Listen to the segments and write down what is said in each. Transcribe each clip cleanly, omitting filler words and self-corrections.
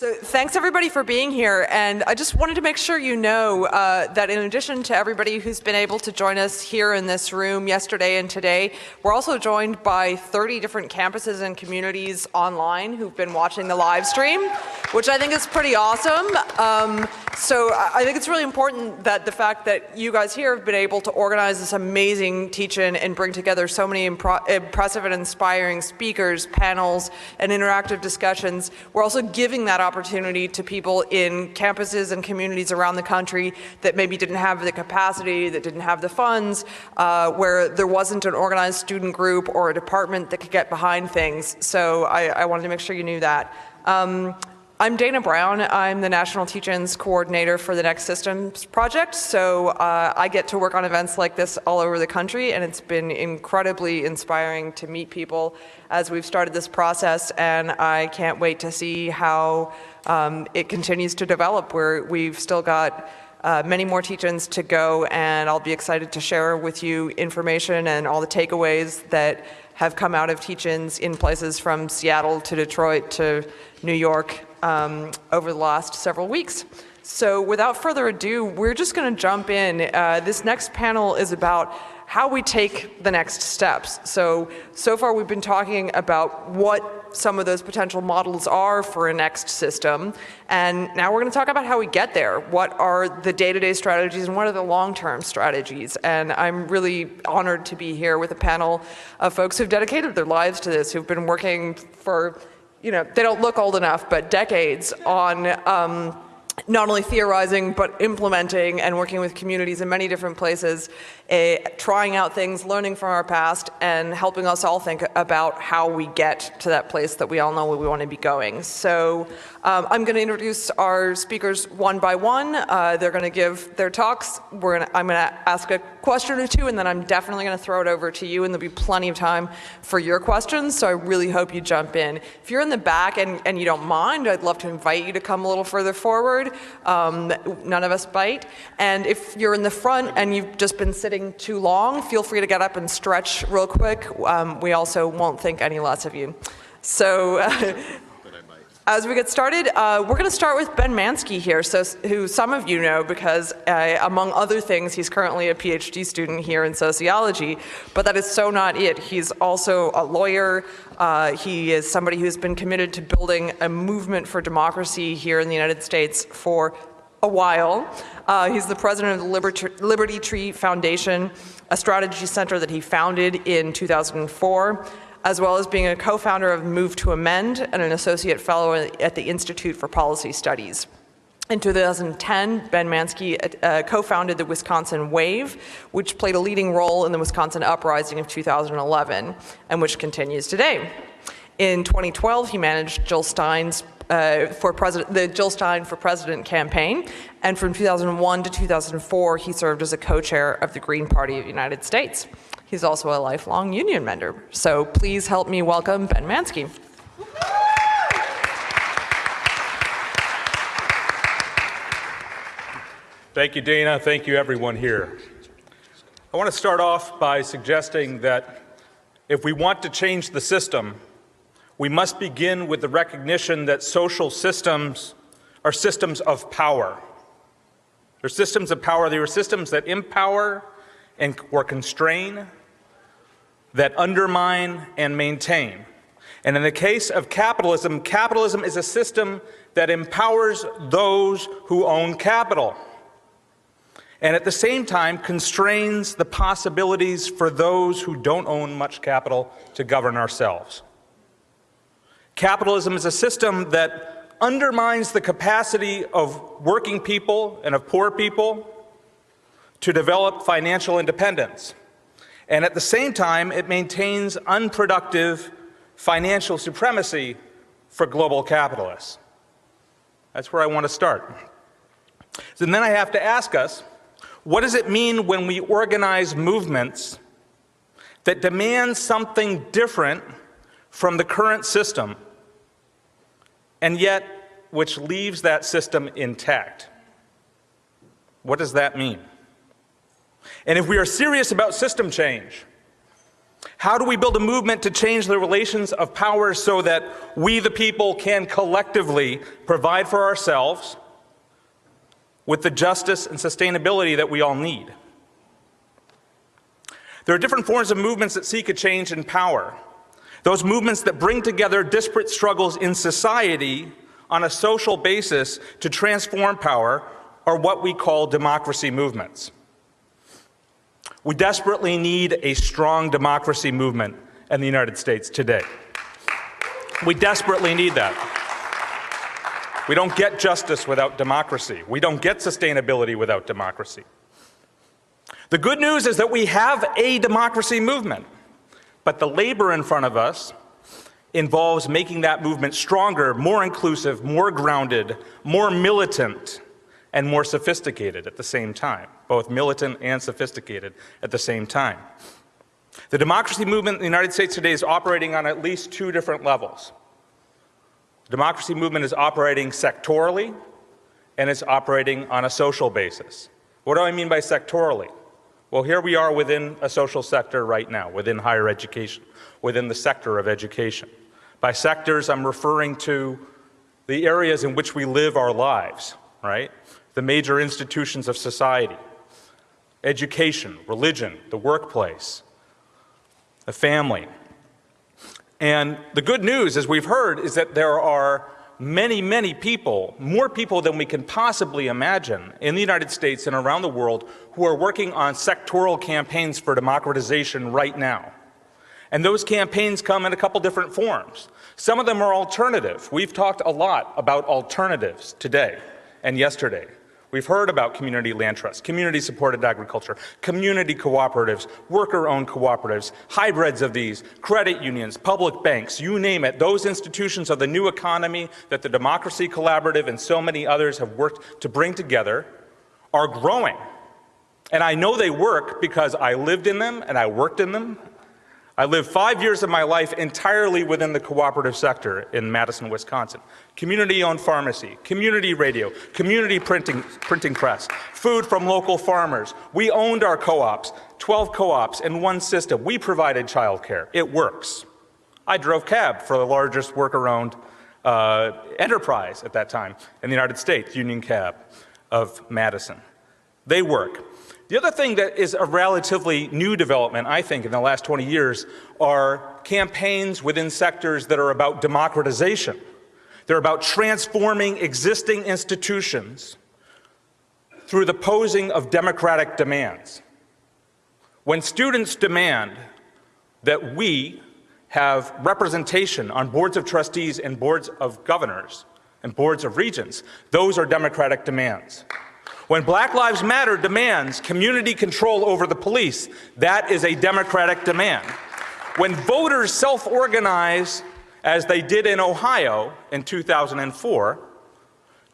So thanks everybody for being here, and I just wanted to make sure you know that in addition to everybody who's been able to join us here in this room yesterday and today, we're also joined by 30 different campuses and communities online who've been watching the live stream, which I think is pretty awesome. So I think it's really important that the fact that you guys here have been able to organize this amazing teach-in and bring together so many impressive and inspiring speakers, panels, and interactive discussions. We're also giving that opportunity to people in campuses and communities around the country that maybe didn't have the capacity, that didn't have the funds, where there wasn't an organized student group or a department that could get behind things. So I wanted to make sure you knew that. I'm Dana Brown. I'm the National Teach-Ins Coordinator for the Next Systems Project. So I get to work on events like this all over the country, and it's been incredibly inspiring to meet people as we've started this process, and I can't wait to see how it continues to develop. We've still got many more teach-ins to go, and I'll be excited to share with you information and all the takeaways that have come out of teach-ins in places from Seattle to Detroit to New York over the last several weeks. So without further ado, we're just going to jump in. This next panel is about how we take the next steps. So far we've been talking about what some of those potential models are for a next system, and now we're going to talk about how we get there. What are the day-to-day strategies and what are the long-term strategies? And I'm really honored to be here with a panel of folks who've dedicated their lives to this, who've been working for, you know, they don't look old enough, but decades on not only theorizing, but implementing and working with communities in many different places, trying out things, learning from our past, and helping us all think about how we get to that place that we all know where we want to be going. So I'm going to introduce our speakers one by one. They're going to give their talks. I'm going to ask a question or two, and then I'm definitely going to throw it over to you, and there'll be plenty of time for your questions, so I really hope you jump in. If you're in the back and you don't mind, I'd love to invite you to come a little further forward. None of us bite. And if you're in the front and you've just been sitting too long, feel free to get up and stretch real quick. We also won't think any less of you. So as we get started, we're going to start with Ben Manski here, who some of you know because, among other things, he's currently a PhD student here in sociology, but that is so not it. He's also a lawyer. He is somebody who's been committed to building a movement for democracy here in the United States for a while. He's the president of the Liberty Tree Foundation, a strategy center that he founded in 2004. As well as being a co-founder of Move to Amend and an associate fellow at the Institute for Policy Studies. In 2010, Ben Manski co-founded the Wisconsin Wave, which played a leading role in the Wisconsin Uprising of 2011, and which continues today. In 2012, he managed Jill Stein's the Jill Stein for President campaign, and from 2001 to 2004, he served as a co-chair of the Green Party of the United States. He's also a lifelong union member. So please help me welcome Ben Manski. Thank you, Dana. Thank you, everyone here. I want to start off by suggesting that if we want to change the system, we must begin with the recognition that social systems are systems of power. They're systems of power. They are systems that empower or constrain, that undermine and maintain. And in the case of capitalism, capitalism is a system that empowers those who own capital, and at the same time constrains the possibilities for those who don't own much capital to govern ourselves. Capitalism is a system that undermines the capacity of working people and of poor people to develop financial independence. And at the same time, it maintains unproductive financial supremacy for global capitalists. That's where I want to start. So then I have to ask us, what does it mean when we organize movements that demand something different from the current system, and yet which leaves that system intact? What does that mean? And if we are serious about system change, How do we build a movement to change the relations of power so that we, the people, can collectively provide for ourselves with the justice and sustainability that we all need? There are different forms of movements that seek a change in power. Those movements that bring together disparate struggles in society on a social basis to transform power are what we call democracy movements. We desperately need a strong democracy movement in the United States today. We desperately need that. We don't get justice without democracy. We don't get sustainability without democracy. The good news is that we have a democracy movement, but the labor in front of us involves making that movement stronger, more inclusive, more grounded, more militant, and more sophisticated at the same time, both militant and sophisticated at the same time. The democracy movement in the United States today is operating on at least two different levels. The democracy movement is operating sectorally, and it's operating on a social basis. What do I mean by sectorally? Well, here we are within a social sector right now, within higher education, within the sector of education. By sectors, I'm referring to the areas in which we live our lives, right? The major institutions of society, education, religion, the workplace, the family. And the good news, as we've heard, is that there are many, many people, more people than we can possibly imagine in the United States and around the world who are working on sectoral campaigns for democratization right now. And those campaigns come in a couple different forms. Some of them are alternative. We've talked a lot about alternatives today and yesterday. We've heard about community land trusts, community-supported agriculture, community cooperatives, worker-owned cooperatives, hybrids of these, credit unions, public banks, you name it. Those institutions of the new economy that the Democracy Collaborative and so many others have worked to bring together are growing. And I know they work because I lived in them and I worked in them. I lived 5 years of my life entirely within the cooperative sector in Madison, Wisconsin. Community-owned pharmacy, community radio, community printing press, food from local farmers. We owned our co-ops, 12 co-ops in one system. We provided childcare. It works. I drove cab for the largest worker-owned enterprise at that time in the United States, Union Cab of Madison. They work. The other thing that is a relatively new development, I think, in the last 20 years are campaigns within sectors that are about democratization. They're about transforming existing institutions through the posing of democratic demands. When students demand that we have representation on boards of trustees and boards of governors and boards of regents, those are democratic demands. When Black Lives Matter demands community control over the police, that is a democratic demand. When voters self-organize, as they did in Ohio in 2004,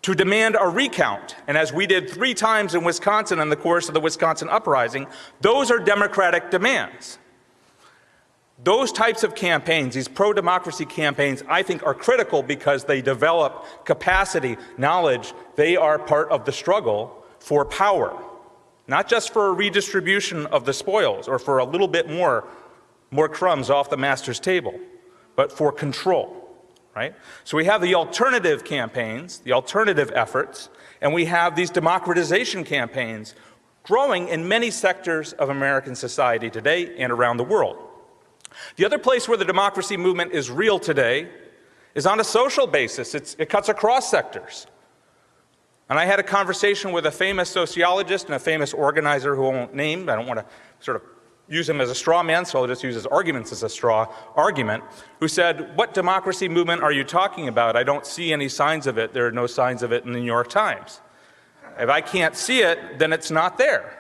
to demand a recount, and as we did 3 times in Wisconsin in the course of the Wisconsin uprising, those are democratic demands. Those types of campaigns, these pro-democracy campaigns, I think are critical because they develop capacity, knowledge. They are part of the struggle for power, not just for a redistribution of the spoils or for a little bit more crumbs off the master's table, but for control, right? So we have the alternative campaigns, the alternative efforts, and we have these democratization campaigns growing in many sectors of American society today and around the world. The other place where the democracy movement is real today is on a social basis. It cuts across sectors. And I had a conversation with a famous sociologist and a famous organizer who I won't name. I don't want to sort of use him as a straw man, so I'll just use his arguments as a straw argument, who said, "What democracy movement are you talking about? I don't see any signs of it. There are no signs of it in the New York Times. If I can't see it, then it's not there."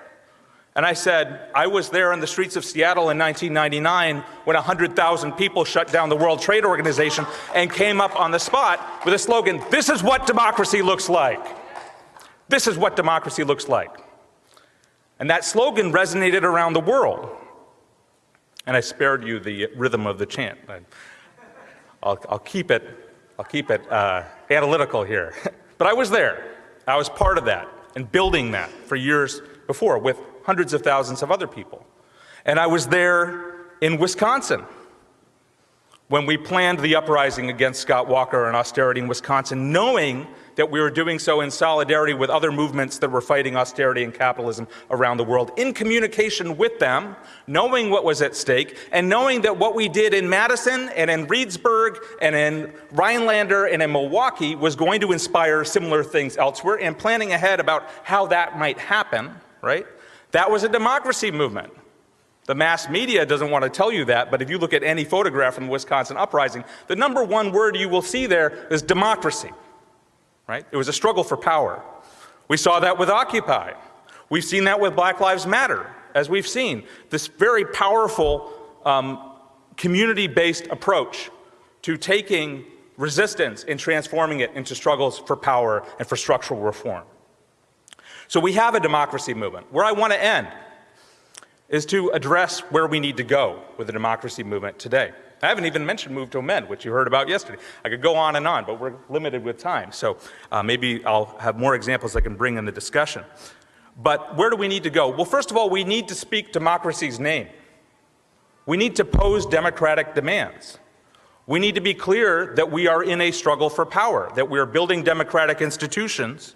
And I said, I was there in the streets of Seattle in 1999 when 100,000 people shut down the World Trade Organization and came up on the spot with a slogan, "This is what democracy looks like. This is what democracy looks like." And that slogan resonated around the world. And I spared you the rhythm of the chant. I'll keep it analytical here. But I was there. I was part of that and building that for years before with hundreds of thousands of other people. And I was there in Wisconsin when we planned the uprising against Scott Walker and austerity in Wisconsin, knowing that we were doing so in solidarity with other movements that were fighting austerity and capitalism around the world, in communication with them, knowing what was at stake, and knowing that what we did in Madison and in Reedsburg and in Rhinelander and in Milwaukee was going to inspire similar things elsewhere, and planning ahead about how that might happen, right? That was a democracy movement. The mass media doesn't want to tell you that, but if you look at any photograph from the Wisconsin uprising, the number one word you will see there is democracy, right? It was a struggle for power. We saw that with Occupy. We've seen that with Black Lives Matter, as we've seen. This very powerful community-based approach to taking resistance and transforming it into struggles for power and for structural reform. So we have a democracy movement. Where I want to end is to address where we need to go with the democracy movement today. I haven't even mentioned Move to Amend, which you heard about yesterday. I could go on and on, but we're limited with time. So maybe I'll have more examples I can bring in the discussion. But where do we need to go? Well, first of all, we need to speak democracy's name. We need to pose democratic demands. We need to be clear that we are in a struggle for power, that we are building democratic institutions,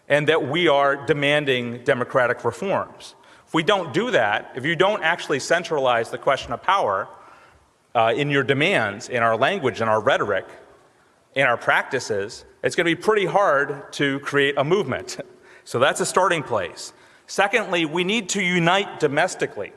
and that we are demanding democratic reforms. If we don't do that, if you don't actually centralize the question of power in your demands, in our language, in our rhetoric, in our practices, it's going to be pretty hard to create a movement. So that's a starting place. Secondly, we need to unite domestically.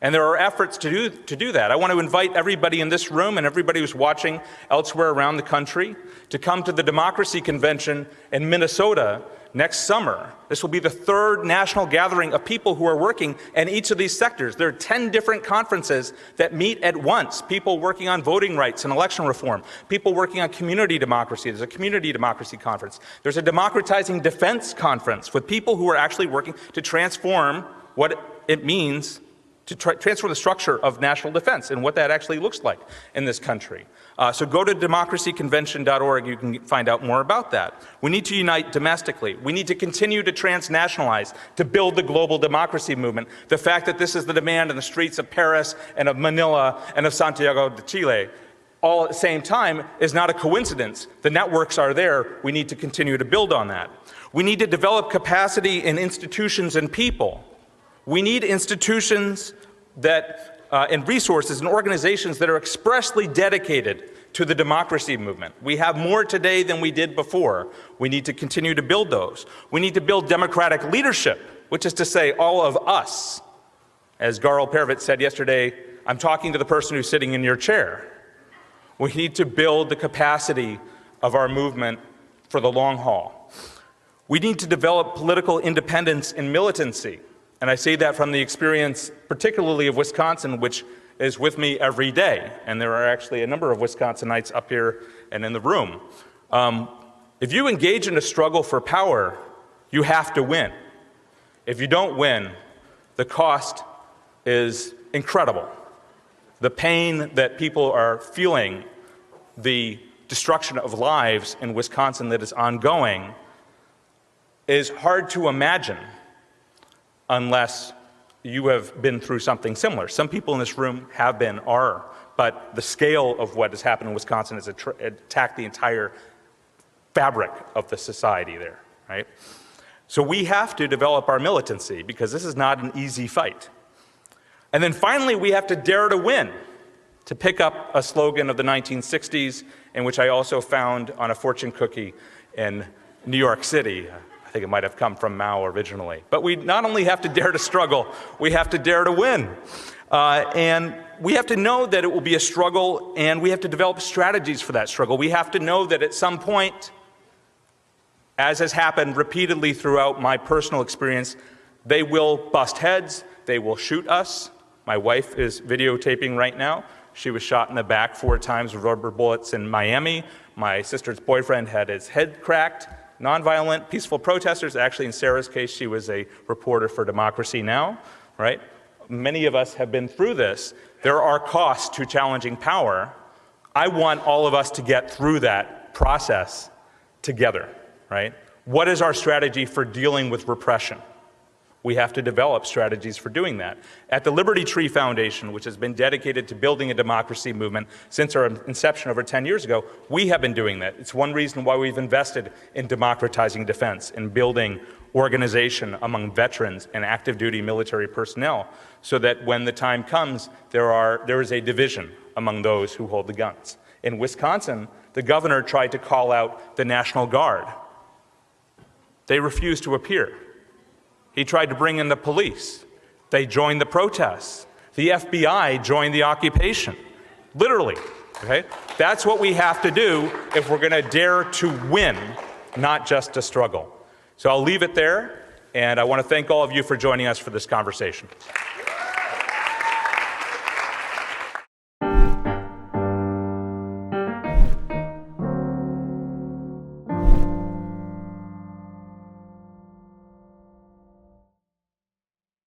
And there are efforts to do that. I want to invite everybody in this room and everybody who's watching elsewhere around the country to come to the Democracy Convention in Minnesota next summer. This will be the third national gathering of people who are working in each of these sectors. There are 10 different conferences that meet at once. People working on voting rights and election reform. People working on community democracy. There's a community democracy conference. There's a democratizing defense conference with people who are actually working to transform what it means to transfer the structure of national defense and what that actually looks like in this country. So go to democracyconvention.org, you can find out more about that. We need to unite domestically. We need to continue to transnationalize, to build the global democracy movement. The fact that this is the demand in the streets of Paris and of Manila and of Santiago de Chile all at the same time is not a coincidence. The networks are there. We need to continue to build on that. We need to develop capacity in institutions and people. We need institutions that, and resources and organizations that are expressly dedicated to the democracy movement. We have more today than we did before. We need to continue to build those. We need to build democratic leadership, which is to say all of us. As Garl Pervitz said yesterday, I'm talking to the person who's sitting in your chair. We need to build the capacity of our movement for the long haul. We need to develop political independence and militancy. And I say that from the experience, particularly of Wisconsin, which is with me every day. And there are actually a number of Wisconsinites up here and in the room. If you engage in a struggle for power, you have to win. If you don't win, the cost is incredible. The pain that people are feeling, the destruction of lives in Wisconsin that is ongoing, is hard to imagine unless you have been through something similar. Some people in this room have been, are, but the scale of what has happened in Wisconsin has attacked the entire fabric of the society there, right? So we have to develop our militancy because this is not an easy fight. And then finally, we have to dare to win, to pick up a slogan of the 1960s, in which I also found on a fortune cookie in New York City. I think it might have come from Mao originally. But we not only have to dare to struggle, we have to dare to win. And we have to know that it will be a struggle, and we have to develop strategies for that struggle. We have to know that at some point, as has happened repeatedly throughout my personal experience, they will bust heads, they will shoot us. My wife is videotaping right now. She was shot in the back 4 times with rubber bullets in Miami. My sister's boyfriend had his head cracked. Nonviolent, peaceful protesters. Actually, in Sarah's case, she was a reporter for Democracy Now!, right? Many of us have been through this. There are costs to challenging power. I want all of us to get through that process together, right? What is our strategy for dealing with repression? We have to develop strategies for doing that. At the Liberty Tree Foundation, which has been dedicated to building a democracy movement since our inception over 10 years ago, we have been doing that. It's one reason why we've invested in democratizing defense and building organization among veterans and active duty military personnel, so that when the time comes, there is a division among those who hold the guns. In Wisconsin, the governor tried to call out the National Guard. They refused to appear. He tried to bring in the police. They joined the protests. The FBI joined the occupation. Literally, okay? That's what we have to do if we're gonna dare to win, not just to struggle. So I'll leave it there, and I want to thank all of you for joining us for this conversation.